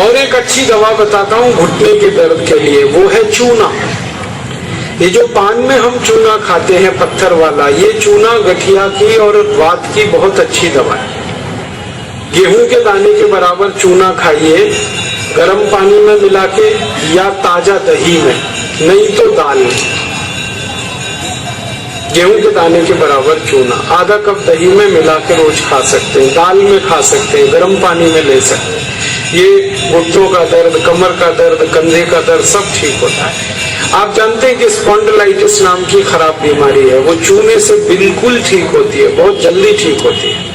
और एक अच्छी दवा बताता हूँ घुटने के दर्द के लिए, वो है चूना। ये जो पान में हम चूना खाते हैं पत्थर वाला, ये चूना गठिया की और वात की बहुत अच्छी दवा है। गेहूं के दाने के बराबर चूना खाइए, गर्म पानी में मिला के या ताजा दही में, नहीं तो दाल में। गेहूं के दाने के बराबर चूना आधा कप दही में मिला के रोज खा सकते हैं, दाल में खा सकते हैं, गर्म पानी में ले सकते हैं। ये घुटनों का दर्द, कमर का दर्द, कंधे का दर्द सब ठीक होता है। आप जानते हैं कि स्पॉन्डिलाइटिस नाम की खराब बीमारी है, वो चूने से बिल्कुल ठीक होती है, बहुत जल्दी ठीक होती है।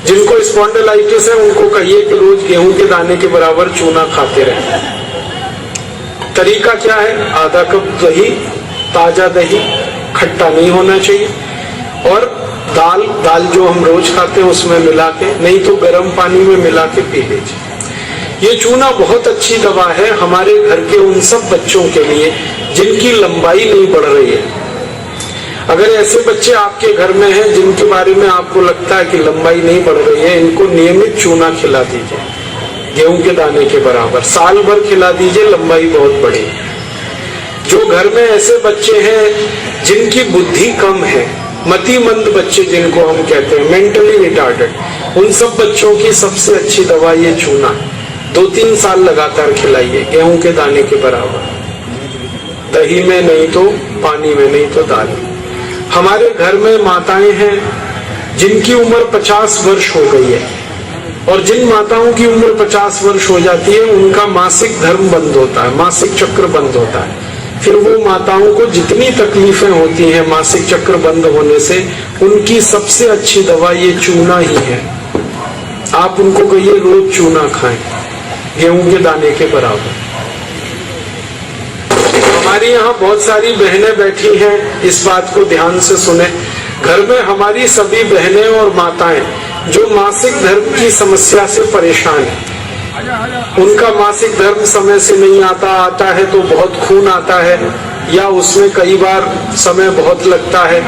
जिनको स्पॉन्डिलाइटिस है उनको कहिए कि रोज गेहूं के दाने के बराबर चूना खाते रहें। तरीका क्या है? आधा कप दही, ताजा दही, खट्टा नहीं होना चाहिए, और दाल जो हम रोज खाते हैं उसमें मिला के, नहीं तो गर्म पानी में मिला के पी लीजिए। ये चूना बहुत अच्छी दवा है हमारे घर के उन सब बच्चों के लिए जिनकी लंबाई नहीं बढ़ रही है। अगर ऐसे बच्चे आपके घर में हैं जिनके बारे में आपको लगता है कि लंबाई नहीं बढ़ रही है, इनको नियमित चूना खिला दीजिए, गेहूं के दाने के बराबर, साल भर खिला दीजिए, लंबाई बहुत बढ़ेगी। जो घर में ऐसे बच्चे हैं जिनकी बुद्धि कम है, मतिमंद बच्चे जिनको हम कहते हैं, मेंटली रिटार्डेड, उन सब बच्चों की सबसे अच्छी दवा ये चूना। 2-3 साल लगातार खिलाइए, गेहूं के दाने के बराबर, दही में नहीं तो पानी में, नहीं तो दाल में। हमारे घर में माताएं हैं जिनकी उम्र 50 वर्ष हो गई है, और जिन माताओं की उम्र 50 वर्ष हो जाती है उनका मासिक धर्म बंद होता है, मासिक चक्र बंद होता है। फिर वो माताओं को जितनी तकलीफें होती हैं मासिक चक्र बंद होने से, उनकी सबसे अच्छी दवा ये चूना ही है। आप उनको कहिए रोज चूना खाएं, गेहूं के दाने के बराबर। हमारी यहाँ बहुत सारी बहनें बैठी हैं, इस बात को ध्यान से सुने। घर में हमारी सभी बहनें और माताएं जो मासिक धर्म की समस्या से परेशान हैं, उनका मासिक धर्म समय से नहीं आता है तो बहुत खून आता है, या उसमें कई बार समय बहुत लगता है,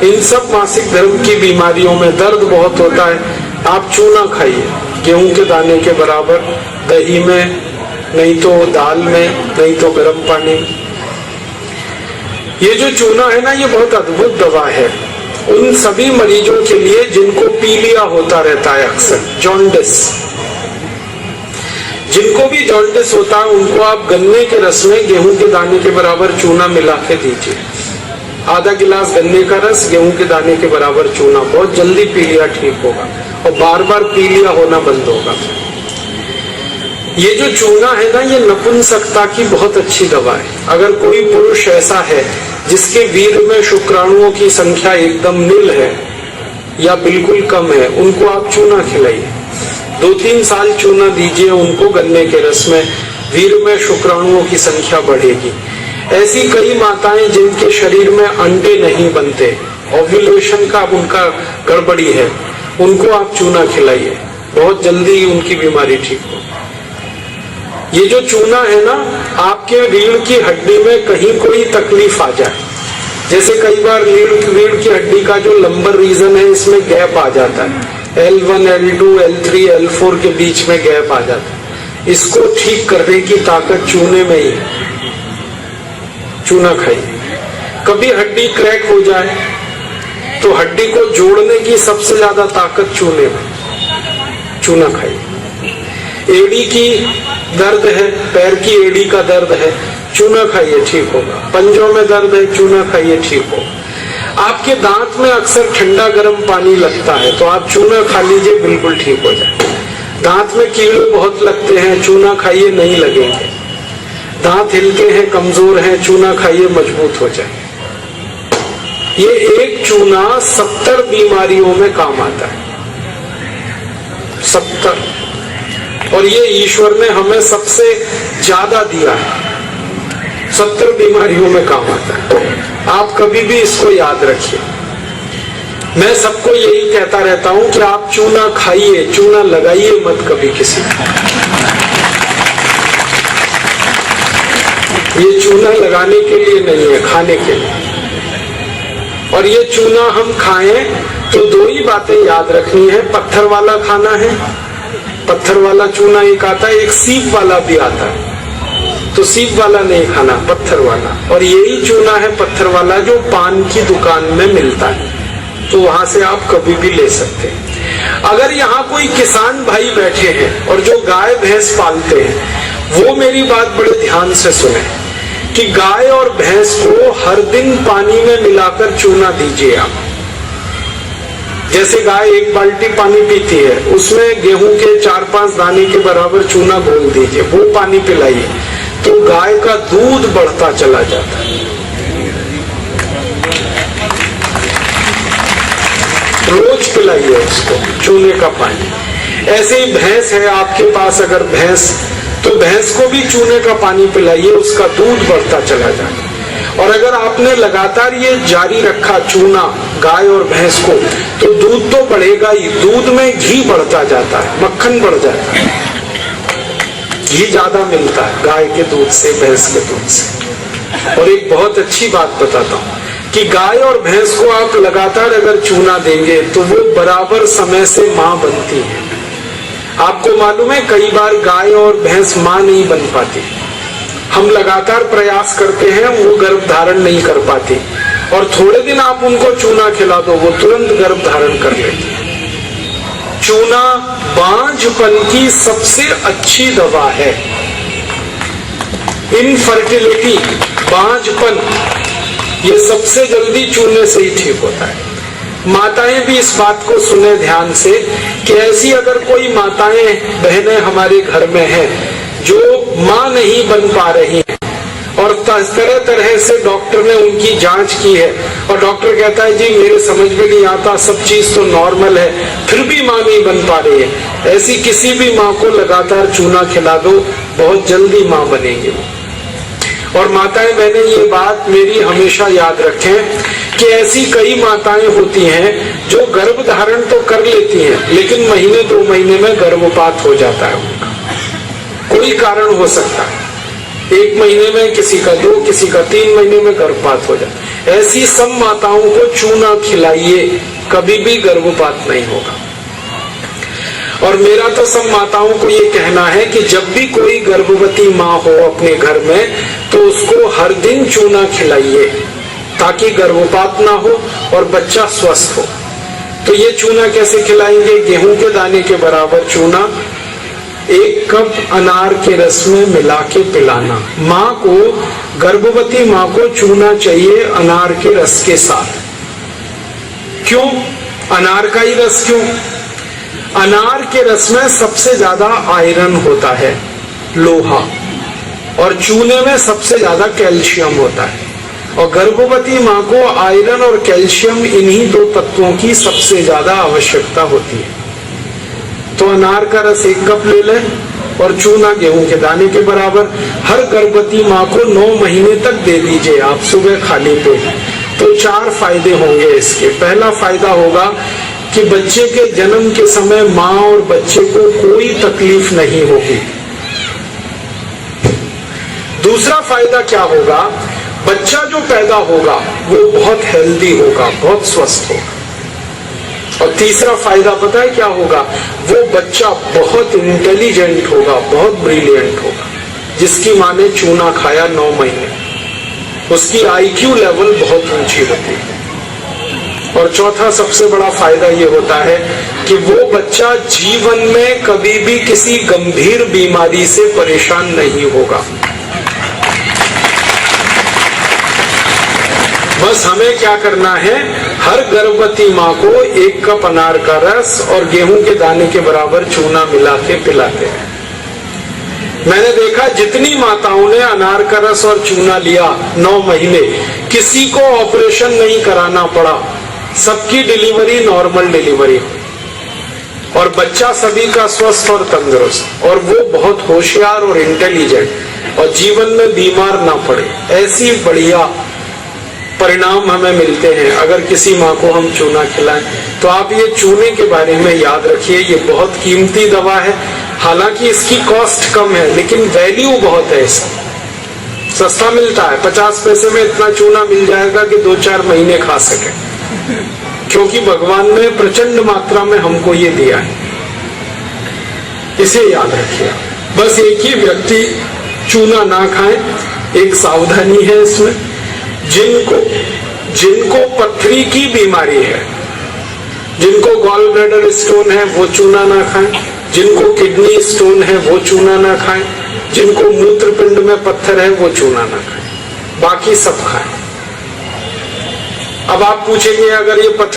इन सब मासिक धर्म की बीमारियों में दर्द बहुत होता है। आप चूना खाइए, गेहूं के दाने के बराबर, दही में, नहीं तो दाल में, नहीं तो गर्म पानी में। ये जो चूना है ना, ये बहुत अद्भुत दवा है उन सभी मरीजों के लिए जिनको पीलिया होता रहता है, अक्सर जॉन्डिस। जिनको भी जॉन्डिस होता है उनको आप गन्ने के रस में गेहूं के दाने के बराबर चूना मिला के दीजिए। आधा गिलास गन्ने का रस, गेहूं के दाने के बराबर चूना, बहुत जल्दी पीलिया ठीक होगा और बार बार पीलिया होना बंद होगा। ये जो चूना है ना, ये नपुंसकता की बहुत अच्छी दवा है। अगर कोई पुरुष ऐसा है जिसके वीर्य में शुक्राणुओं की संख्या एकदम नील है या बिल्कुल कम है, उनको आप चूना खिलाइए। 2-3 साल चूना दीजिए उनको गन्ने के रस में, वीर्य में शुक्राणुओं की संख्या बढ़ेगी। ऐसी कई माताएं जिनके शरीर में अंडे नहीं बनते, ओव्यूलेशन का उनका गड़बड़ी है, उनको आप चूना खिलाइए, बहुत जल्दी उनकी बीमारी ठीक हो। ये जो चूना है ना, आपके रीढ़ की हड्डी में कहीं कोई तकलीफ आ जाए, जैसे कई बार रीढ़ की हड्डी का जो लंबर रीजन है इसमें गैप आ जाता है, L1, L2, L3, L4 के बीच में गैप आ जाता है, इसको ठीक करने की ताकत चूने में ही है। चूना खाइए। कभी हड्डी क्रैक हो जाए तो हड्डी को जोड़ने की सबसे ज्यादा ताकत चूने में, चूना खाइए। एड़ी की दर्द है, पैर की एड़ी का दर्द है, चूना खाइए, ठीक होगा। पंजों में दर्द है, चूना खाइए, ठीक होगा। आपके दांत में अक्सर ठंडा गर्म पानी लगता है तो आप चूना खा लीजिए, बिल्कुल ठीक हो जाए। दांत में कीड़े बहुत लगते हैं, चूना खाइए, नहीं लगेंगे। दांत हिलके हैं, कमजोर हैं, चूना खाइए, मजबूत हो जाए। ये एक चूना 70 बीमारियों में काम आता है, 70। और ये ईश्वर ने हमें सबसे ज्यादा दिया है, 70 बीमारियों में काम आता है। आप कभी भी इसको याद रखिए। मैं सबको यही कहता रहता हूं कि आप चूना खाइए, चूना लगाइए मत कभी किसी को। ये चूना लगाने के लिए नहीं है, खाने के लिए। और ये चूना हम खाएं तो 2 ही बातें याद रखनी है, पत्थर वाला खाना है, पत्थर वाला चूना एक आता है, एक सीप वाला भी आता है। तो सीप वाला नहीं खाना, पत्थर वाला। और यही चूना है पत्थर वाला जो पान की दुकान में मिलता है, तो वहां से आप कभी भी ले सकते हैं। अगर यहाँ कोई किसान भाई बैठे हैं और जो गाय भैंस पालते हैं, वो मेरी बात बड़े ध्यान से सुने कि गाय और भैंस को हर दिन पानी में मिलाकर चूना दीजिए आप। जैसे गाय एक बाल्टी पानी पीती है, उसमें गेहूं के 4-5 दाने के बराबर चूना घोल दीजिए, वो पानी पिलाइए, तो गाय का दूध बढ़ता चला जाता है। रोज पिलाइए उसको चूने का पानी। ऐसे ही भैंस है आपके पास, अगर भैंस, तो भैंस को भी चूने का पानी पिलाइए, उसका दूध बढ़ता चला जाता है। और अगर आपने लगातार ये जारी रखा चूना गाय और भैंस को, तो दूध तो बढ़ेगा ही, दूध में घी बढ़ता जाता है, मक्खन बढ़ जाता है, घी ज्यादा मिलता है गाय के दूध से, भैंस के दूध से। और एक बहुत अच्छी बात बताता हूँ कि गाय और भैंस को आप लगातार अगर चूना देंगे तो वो बराबर समय से माँ बनती है। आपको मालूम है कई बार गाय और भैंस माँ नहीं बन पाती, हम लगातार प्रयास करते हैं, वो गर्भ धारण नहीं कर पाती, और थोड़े दिन आप उनको चूना खिला दो, वो तुरंत गर्भ धारण कर लेती है। चूना बांझपन की सबसे अच्छी दवा है। इनफर्टिलिटी, बांझपन, ये सबसे जल्दी चूने से ही ठीक होता है। माताएं भी इस बात को सुने ध्यान से कि ऐसी अगर कोई माताएं बहनें हमारे घर में हैं जो मां नहीं बन पा रही हैं, और तरह तरह से डॉक्टर ने उनकी जांच की है, और डॉक्टर कहता है जी मेरे समझ में नहीं आता, सब चीज तो नॉर्मल है, फिर भी मां नहीं बन पा रही है, ऐसी किसी भी मां को लगातार चूना खिला दो, बहुत जल्दी मां बनेगी। और माताएं बहनें ये बात मेरी हमेशा याद रखें कि ऐसी कई माताएं होती हैं जो गर्भ धारण तो कर लेती हैं, लेकिन महीने 2 महीने में गर्भपात हो जाता है उनका, कोई कारण हो सकता है, 1 महीने में किसी का 2, किसी का 3 महीने में गर्भपात हो जाता है। ऐसी सब माताओं को चूना खिलाइए, कभी भी गर्भपात नहीं होगा। और मेरा तो सब माताओं को ये कहना है कि जब भी कोई गर्भवती माँ हो अपने घर में, तो उसको हर दिन चूना खिलाइए ताकि गर्भपात ना हो और बच्चा स्वस्थ हो। तो ये चूना कैसे खिलाएंगे? गेहूं के दाने के बराबर चूना 1 कप अनार के रस में मिला के पिलाना। माँ को, गर्भवती माँ को चूना चाहिए अनार के रस के साथ। क्यों अनार का ही रस? क्यों? अनार के रस में सबसे ज्यादा आयरन होता है, लोहा, और चूने में सबसे ज्यादा कैल्शियम होता है। और गर्भवती माँ को आयरन और कैल्शियम, इन्हीं 2 तत्वों की सबसे ज्यादा आवश्यकता होती है। तो अनार का रस 1 कप ले लें और चूना गेहूं के दाने के बराबर हर गर्भवती माँ को 9 महीने तक दे दीजिए आप, सुबह खाली पेट। तो 4 फायदे होंगे इसके। पहला फायदा होगा कि बच्चे के जन्म के समय माँ और बच्चे को कोई तकलीफ नहीं होगी। दूसरा फायदा क्या होगा? बच्चा जो पैदा होगा वो बहुत हेल्दी होगा, बहुत स्वस्थ होगा। और तीसरा फायदा पता है क्या होगा? वो बच्चा बहुत इंटेलिजेंट होगा, बहुत ब्रिलियंट होगा। जिसकी माँ ने चूना खाया 9 महीने, उसकी IQ लेवल बहुत ऊंची होती है। और चौथा सबसे बड़ा फायदा ये होता है कि वो बच्चा जीवन में कभी भी किसी गंभीर बीमारी से परेशान नहीं होगा। बस हमें क्या करना है? हर गर्भवती माँ को 1 कप अनार का रस और गेहूं के दाने के बराबर चूना मिला के पिलाते हैं। मैंने देखा जितनी माताओं ने अनार का रस और चूना लिया 9 महीने, किसी को ऑपरेशन नहीं कराना पड़ा, सबकी डिलीवरी नॉर्मल डिलीवरी, और बच्चा सभी का स्वस्थ और तंदुरुस्त, और वो बहुत होशियार और इंटेलिजेंट, और जीवन में बीमार ना पड़े। ऐसी बढ़िया परिणाम हमें मिलते हैं अगर किसी माँ को हम चूना खिलाएं। तो आप ये चूने के बारे में याद रखिए, ये बहुत कीमती दवा है। हालांकि इसकी कॉस्ट कम है, लेकिन वैल्यू बहुत है इसका। सस्ता मिलता है, 50 पैसे में इतना चूना मिल जाएगा कि 2-4 महीने खा सके, क्योंकि भगवान ने प्रचंड मात्रा में हमको ये दिया है। इसे याद रखिए। बस एक ही व्यक्ति चूना ना खाए, एक सावधानी है इसमें। जिनको पथरी की बीमारी है, जिनको गॉल ब्लैडर स्टोन है, वो चूना ना खाएं। जिनको किडनी स्टोन है, वो चूना ना खाएं। जिनको मूत्रपिंड में पत्थर है, वो चूना ना खाएं। बाकी सब खाएं। अब आप पूछेंगे, अगर ये पत्थर